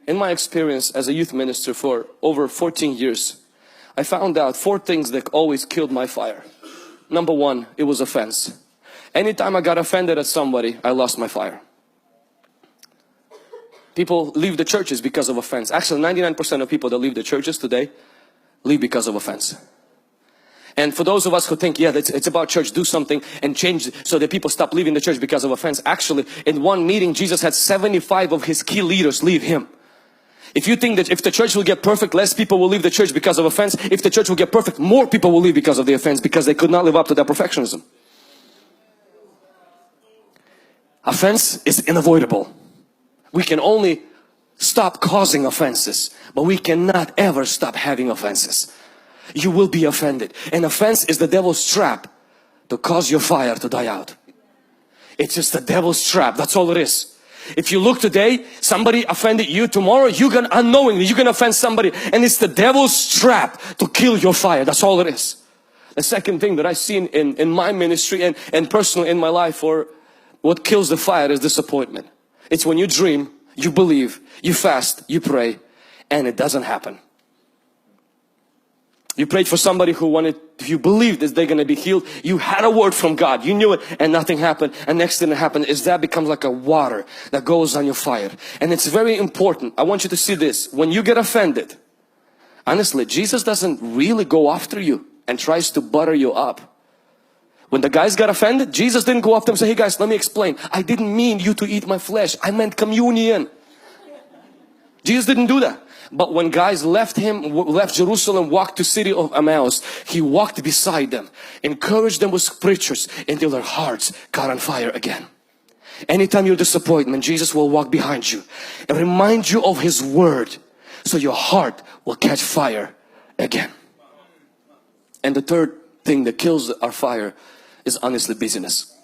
In my experience as a youth minister for over 14 years, I found out 4 things that always killed my fire. Number 1, it was offense. Anytime I got offended at somebody, I lost my fire. People leave the churches because of offense. Actually, 99% of people that leave the churches today leave because of offense. And for those of us who think, yeah, it's about church, do something and change so that people stop leaving the church because of offense. Actually, in one meeting, Jesus had 75 of his key leaders leave him. If you think that if the church will get perfect, less people will leave the church because of offense. If the church will get perfect, more people will leave because of the offense, because they could not live up to their perfectionism. Offense is unavoidable. We can only stop causing offenses, but we cannot ever stop having offenses. You will be offended. And offense is the devil's trap to cause your fire to die out. It's just the devil's trap. That's all it is. If you look today, somebody offended you, tomorrow you're gonna unknowingly, you're gonna offend somebody, and it's the devil's trap to kill your fire. That's all it is. The second thing that I've seen in my ministry and personally in my life, or what kills the fire, is disappointment. It's when you dream, you believe, you fast, you pray, and it doesn't happen. You prayed for somebody who wanted, you believed that they're going to be healed. You had a word from God. You knew it and nothing happened. And next thing that happened is that becomes like a water that goes on your fire. And it's very important. I want you to see this. When you get offended, honestly, Jesus doesn't really go after you and tries to butter you up. When the guys got offended, Jesus didn't go after them and say, hey guys, let me explain. I didn't mean you to eat my flesh. I meant communion. Jesus didn't do that. But when guys left Jerusalem, walked to city of Emmaus, he walked beside them, encouraged them with scriptures until their hearts got on fire again. Anytime you're disappointed, Jesus will walk behind you and remind you of His word, so your heart will catch fire again. And the third thing that kills our fire is honestly busyness.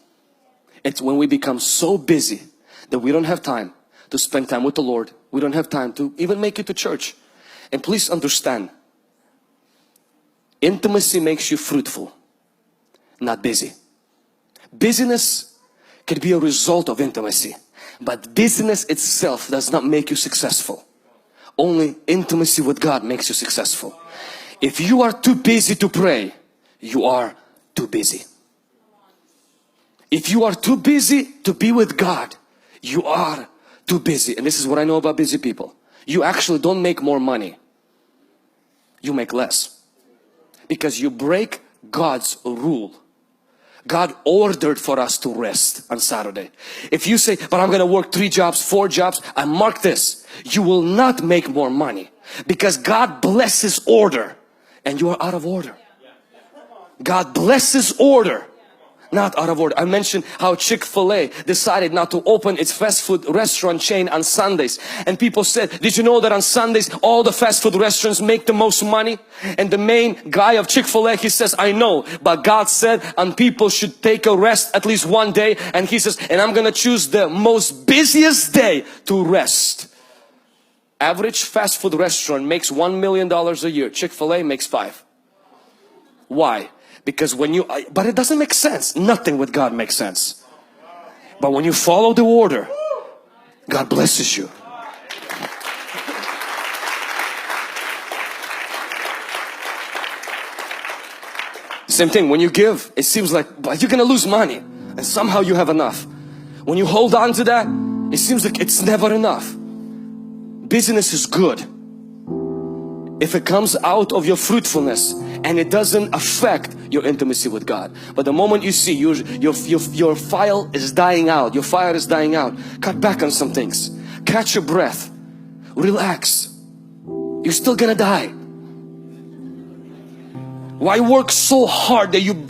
It's when we become so busy that we don't have time to spend time with the Lord. We don't have time to even make it to church. And please understand, intimacy makes you fruitful, not busy. Busyness can be a result of intimacy, but busyness itself does not make you successful. Only intimacy with God makes you successful. If you are too busy to pray, you are too busy. If you are too busy to be with God, you are too busy. And this is what I know about busy people. You actually don't make more money. You make less. Because you break God's rule. God ordered for us to rest on Saturday. If you say, but I'm going to work 3 jobs, 4 jobs, I mark this. You will not make more money. Because God blesses order and you are out of order. God blesses order, not out of order. I mentioned how Chick-fil-A decided not to open its fast food restaurant chain on Sundays. And people said, did you know that on Sundays all the fast food restaurants make the most money? And the main guy of Chick-fil-A, he says, I know, but God said and people should take a rest at least one day. And he says, and I'm gonna choose the most busiest day to rest. Average fast food restaurant makes $1 million a year. Chick-fil-A makes 5. Why? Because when you, but it doesn't make sense. Nothing with God makes sense. But when you follow the order, God blesses you. Same thing, when you give, it seems like you're gonna lose money and somehow you have enough. When you hold on to that, it seems like it's never enough. Business is good if it comes out of your fruitfulness and it doesn't affect your intimacy with God. But the moment you see your fire is dying out, your fire is dying out, cut back on some things. Catch your breath. Relax. You're still gonna die. Why work so hard that you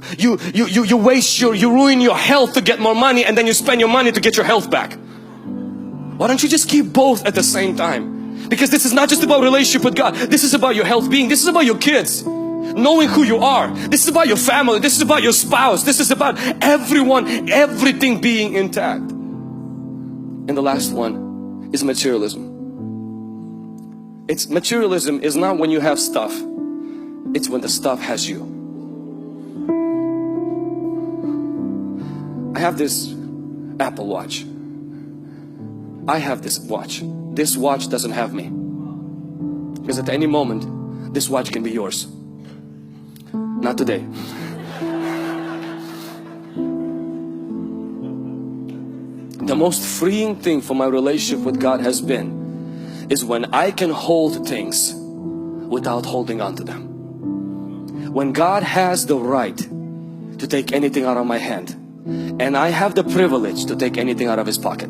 waste you ruin your health to get more money, and then you spend your money to get your health back? Why don't you just keep both at the same time? Because this is not just about relationship with God. This is about your health being. This is about your kids. Knowing who you are. This is about your family. This is about your spouse. This is about everyone, everything being intact. And the last one is materialism. Materialism is not when you have stuff. It's when the stuff has you. I have this Apple Watch. I have this watch. this watch doesn't have me. Because at any moment, this watch can be yours. Not today. The most freeing thing for my relationship with God has been is when I can hold things without holding on to them. When God has the right to take anything out of my hand, and I have the privilege to take anything out of His pocket.